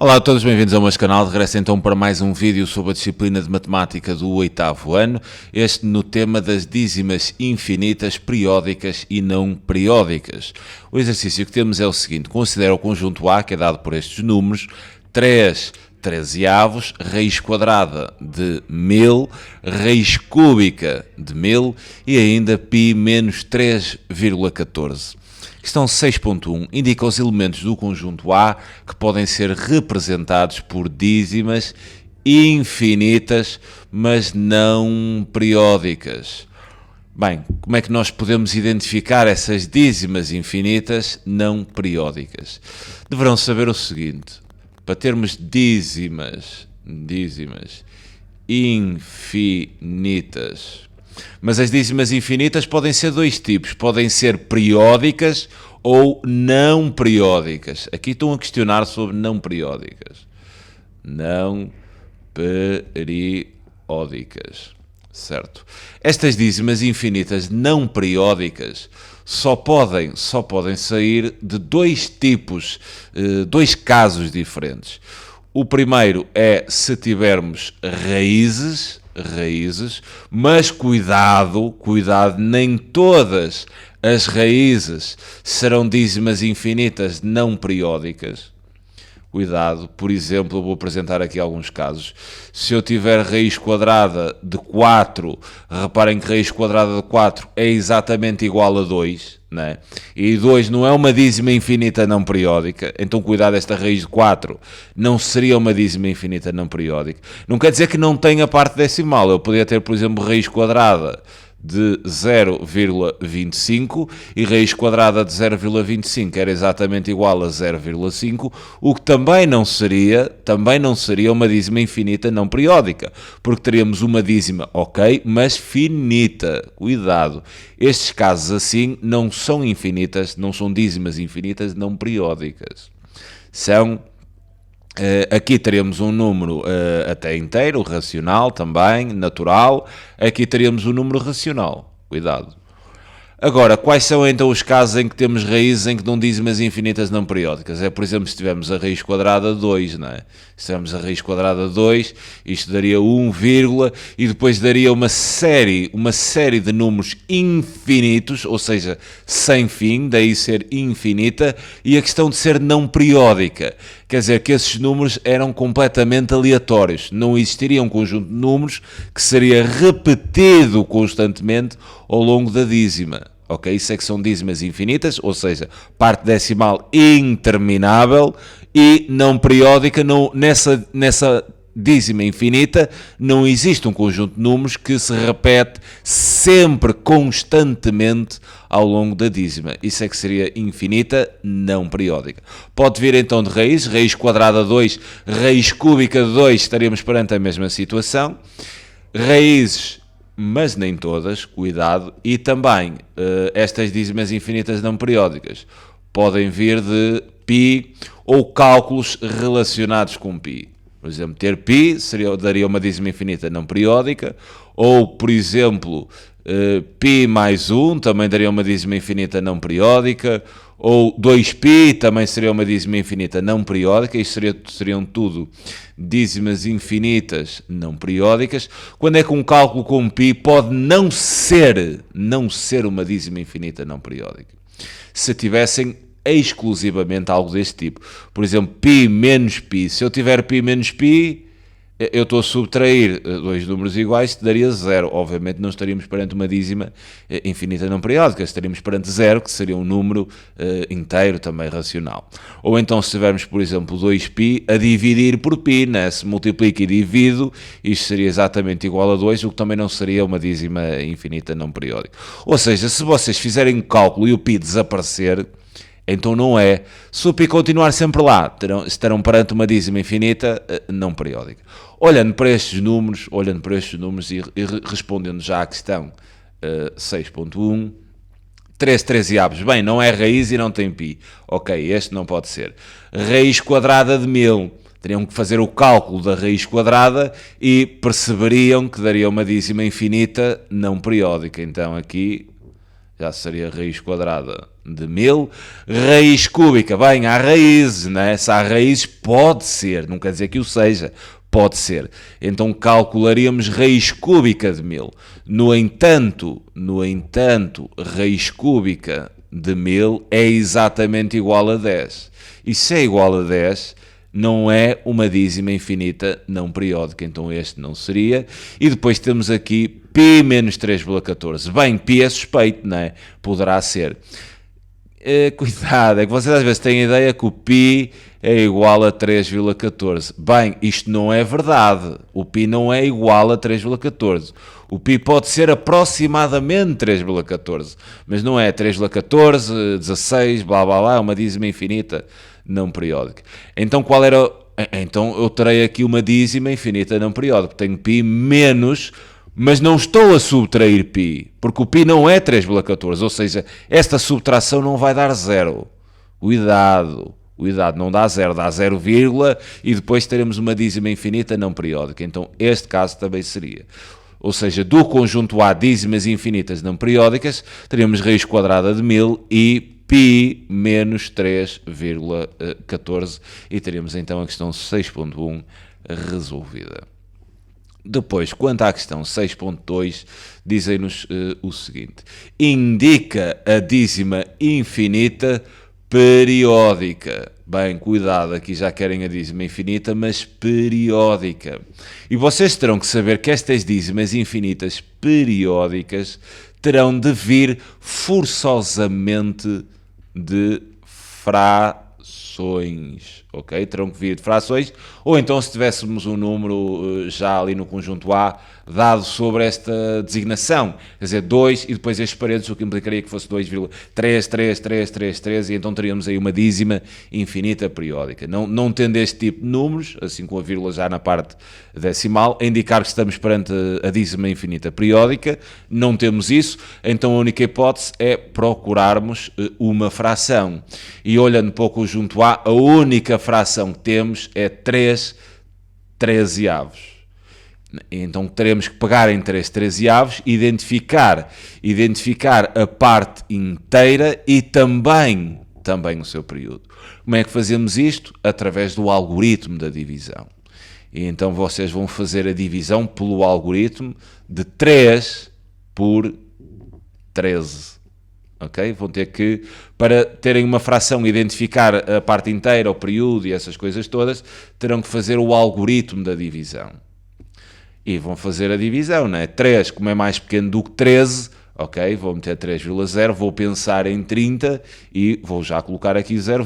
Olá a todos, bem-vindos ao meu canal. Regresso então para mais um vídeo sobre a disciplina de Matemática do 8º ano, este no tema das dízimas infinitas, periódicas e não periódicas. O exercício que temos é o seguinte: considera o conjunto A, que é dado por estes números, 3 13avos, raiz quadrada de 1000, raiz cúbica de 1000 e ainda π menos 3,14. Questão 6.1 indica os elementos do conjunto A que podem ser representados por dízimas infinitas, mas não periódicas. Bem, como é que nós podemos identificar essas dízimas infinitas não periódicas? Deverão saber o seguinte: para termos dízimas infinitas, mas as dízimas infinitas podem ser dois tipos, podem ser periódicas ou não periódicas. Aqui estão a questionar sobre não periódicas. Não periódicas, certo? Estas dízimas infinitas não periódicas só podem sair de dois tipos, dois casos diferentes. O primeiro é se tivermos raízes, mas cuidado, nem todas as raízes serão dízimas infinitas não periódicas. Cuidado, por exemplo, eu vou apresentar aqui alguns casos. Se eu tiver raiz quadrada de 4, reparem que raiz quadrada de 4 é exatamente igual a 2, não é? E 2 não é uma dízima infinita não periódica, então cuidado, esta raiz de 4 não seria uma dízima infinita não periódica. Não quer dizer que não tenha parte decimal, eu poderia ter, por exemplo, raiz quadrada de 0,25 e raiz quadrada de 0,25 era exatamente igual a 0,5, o que também não seria uma dízima infinita não periódica, porque teríamos uma dízima, ok, mas finita. Cuidado, estes casos assim não são infinitas, não são dízimas infinitas não periódicas. Aqui teremos um número até inteiro, racional também, natural. Aqui teríamos um número racional. Cuidado. Agora, quais são então os casos em que temos raízes em que dão dízimas infinitas não periódicas? É, por exemplo, se tivermos a raiz quadrada de 2, não é? Se tivermos a raiz quadrada de 2, isto daria 1, e depois daria uma série de números infinitos, ou seja, sem fim, daí ser infinita, e a questão de ser não periódica. Quer dizer que esses números eram completamente aleatórios. Não existiria um conjunto de números que seria repetido constantemente ao longo da dízima. Ok? Isso é que são dízimas infinitas, ou seja, parte decimal interminável, e não periódica. Nessa dízima infinita não existe um conjunto de números que se repete sempre, constantemente ao longo da dízima. Isso é que seria infinita não periódica. Pode vir então de raiz quadrada de 2, raiz cúbica de 2, estaríamos perante a mesma situação. Raízes, mas nem todas, cuidado. E também estas dízimas infinitas não periódicas podem vir de π ou cálculos relacionados com π. Por exemplo, ter π daria uma dízima infinita não periódica, ou, por exemplo, π mais 1 também daria uma dízima infinita não periódica, ou 2π também seria uma dízima infinita não periódica. Isto seriam tudo dízimas infinitas não periódicas. Quando é que um cálculo com π pode não ser uma dízima infinita não periódica? Se tivessem exclusivamente algo deste tipo. Por exemplo, π menos π. Se eu tiver π menos π, eu estou a subtrair dois números iguais, que daria 0. Obviamente não estaríamos perante uma dízima infinita não periódica, estaríamos perante 0, que seria um número inteiro, também racional. Ou então, se tivermos, por exemplo, 2π a dividir por π, né? Se multiplica e divido, isto seria exatamente igual a 2, o que também não seria uma dízima infinita não periódica. Ou seja, se vocês fizerem um cálculo e o π desaparecer, então não é. Se o π continuar sempre lá, estarão perante uma dízima infinita não periódica. Olhando para estes números e respondendo já à questão 6.1, 3 13avos, bem, não é raiz e não tem π. Ok, este não pode ser. Raiz quadrada de 1000. Teriam que fazer o cálculo da raiz quadrada e perceberiam que daria uma dízima infinita não periódica. Então aqui já seria raiz quadrada de 1000. Raiz cúbica, bem, há raízes, né? Se há raízes, pode ser, não quer dizer que o seja, pode ser. Então calcularíamos raiz cúbica de 1000. No entanto, raiz cúbica de 1000 é exatamente igual a 10. E se é igual a 10, não é uma dízima infinita não periódica, então este não seria. E depois temos aqui π menos 3,14. Bem, π é suspeito, não é? Poderá ser. Cuidado, é que vocês às vezes têm a ideia que o π é igual a 3,14. Bem, isto não é verdade. O π não é igual a 3,14. O π pode ser aproximadamente 3,14, mas não é 3,14, 16, blá blá blá, é uma dízima infinita não periódica. Então qual era? Então eu terei aqui uma dízima infinita não periódica. Tenho π menos, mas não estou a subtrair π, porque o π não é 3,14, ou seja, esta subtração não vai dar zero. Cuidado, não dá zero, dá 0, e depois teremos uma dízima infinita não periódica. Então este caso também seria. Ou seja, do conjunto A dízimas infinitas não periódicas, teríamos raiz quadrada de 1000 e π menos 3,14 e teríamos então a questão 6.1 resolvida. Depois, quanto à questão 6.2, dizem-nos o seguinte: indica a dízima infinita periódica. Bem, cuidado, aqui já querem a dízima infinita, mas periódica. E vocês terão que saber que estas dízimas infinitas periódicas terão de vir forçosamente de frações, ok? Terão que vir de frações, ou então se tivéssemos um número já ali no conjunto A dado sobre esta designação, quer dizer, 2 e depois estes parênteses, o que implicaria que fosse 2,33333 e então teríamos aí uma dízima infinita periódica. Não tendo este tipo de números, assim com a vírgula já na parte decimal, a indicar que estamos perante a dízima infinita periódica, não temos isso, então a única hipótese é procurarmos uma fração. E olhando para o conjunto A, a única fração que temos é 3 13avos. Então teremos que pegar em 3 13avos, identificar a parte inteira e também o seu período. Como é que fazemos isto? Através do algoritmo da divisão. E então vocês vão fazer a divisão pelo algoritmo de 3 por 13. Ok? Vão ter que, para terem uma fração, identificar a parte inteira, o período e essas coisas todas, terão que fazer o algoritmo da divisão. E vão fazer a divisão, não é? 3, como é mais pequeno do que 13, ok? Vou meter 3,0, vou pensar em 30 e vou já colocar aqui 0,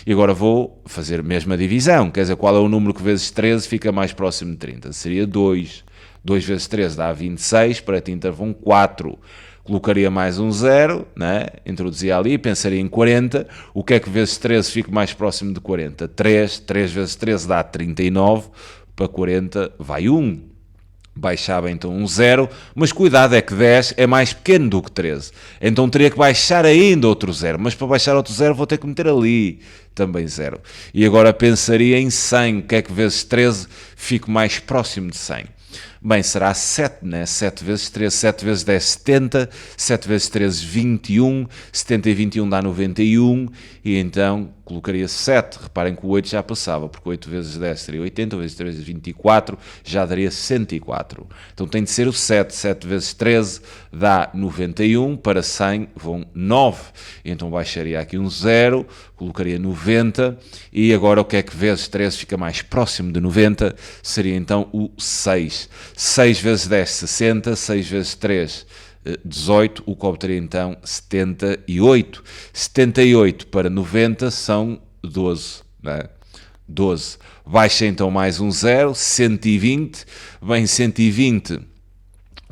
e agora vou fazer a mesma divisão, quer dizer, qual é o número que vezes 13 fica mais próximo de 30? Seria 2. 2 vezes 13 dá 26, para 30 vão 4. Colocaria mais um 0, né? Introduzia ali, pensaria em 40. O que é que vezes 13 fica mais próximo de 40? 3. 3 vezes 13 dá 39. Para 40 vai 1. Baixava então um 0, mas cuidado, é que 10 é mais pequeno do que 13. Então teria que baixar ainda outro 0, mas para baixar outro 0 vou ter que meter ali também 0. E agora pensaria em 100, o que é que vezes 13 fico mais próximo de 100? Bem, será 7, né? 7 vezes 13, 7 vezes 10, 70, 7 vezes 13, 21, 70 e 21 dá 91, e então colocaria 7, reparem que o 8 já passava, porque 8 vezes 10 seria 80, 8 vezes 13, 24, já daria 104. Então tem de ser o 7, 7 vezes 13 dá 91, para 100 vão 9, então baixaria aqui um 0, colocaria 90, e agora o que é que vezes 13 fica mais próximo de 90? Seria então o 6. 6 vezes 10, 60, 6 vezes 3, 18, o que obteria então 78. 78 para 90 são 12, não é? 12. Baixa então mais um 0, 120. Bem, 120,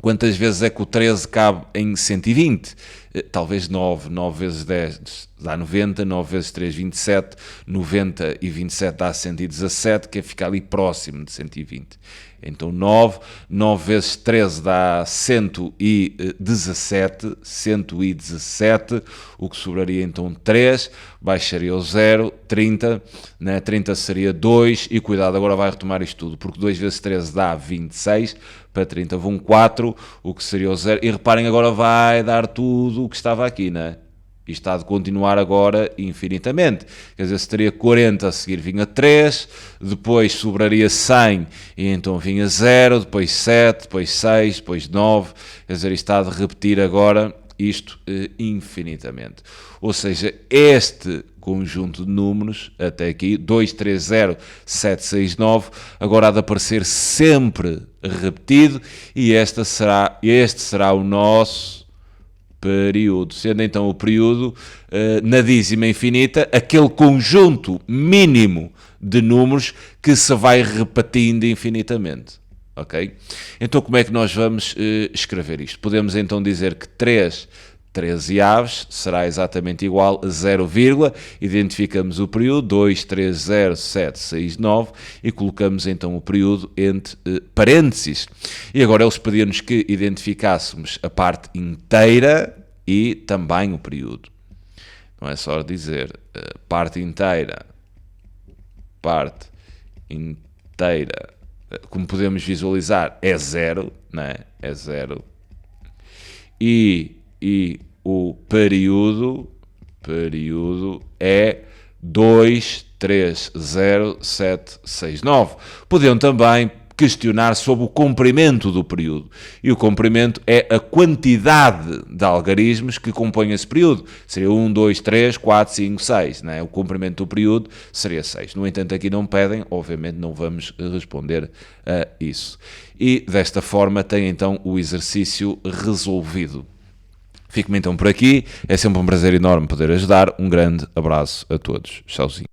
quantas vezes é que o 13 cabe em 120? Talvez 9. 9 vezes 10 dá 90, 9 vezes 3, 27, 90 e 27 dá 117, que é ficar ali próximo de 120. Então 9 vezes 13 dá 117, 117, o que sobraria então 3, baixaria o 0, 30, né? 30 seria 2, e cuidado, agora vai retomar isto tudo, porque 2 vezes 13 dá 26, para 30 vão 4, o que seria o 0, e reparem, agora vai dar tudo o que estava aqui, né? Isto está de continuar agora infinitamente. Quer dizer, se teria 40, a seguir vinha 3, depois sobraria 100 e então vinha 0, depois 7, depois 6, depois 9. Quer dizer, isto está de repetir agora isto infinitamente. Ou seja, este conjunto de números, até aqui, 2, 3, 0, 7, 6, 9, agora há de aparecer sempre repetido, e este será o nosso período, sendo então o período na dízima infinita aquele conjunto mínimo de números que se vai repetindo infinitamente, ok? Então como é que nós vamos escrever isto? Podemos então dizer que 13 aves será exatamente igual a 0, identificamos o período, 2, 3, 0, 7, 6, 9, e colocamos então o período entre parênteses. E agora eles pediam-nos que identificássemos a parte inteira e também o período. Não é só dizer parte inteira, como podemos visualizar, é 0, né? É 0. E o período é 2, 3, 0, 7, 6, 9. Podiam também questionar sobre o comprimento do período. E o comprimento é a quantidade de algarismos que compõem esse período. Seria 1, 2, 3, 4, 5, 6. Né? O comprimento do período seria 6. No entanto, aqui não pedem, obviamente não vamos responder a isso. E desta forma tem então o exercício resolvido. Fico-me então por aqui. É sempre um prazer enorme poder ajudar. Um grande abraço a todos. Tchauzinho.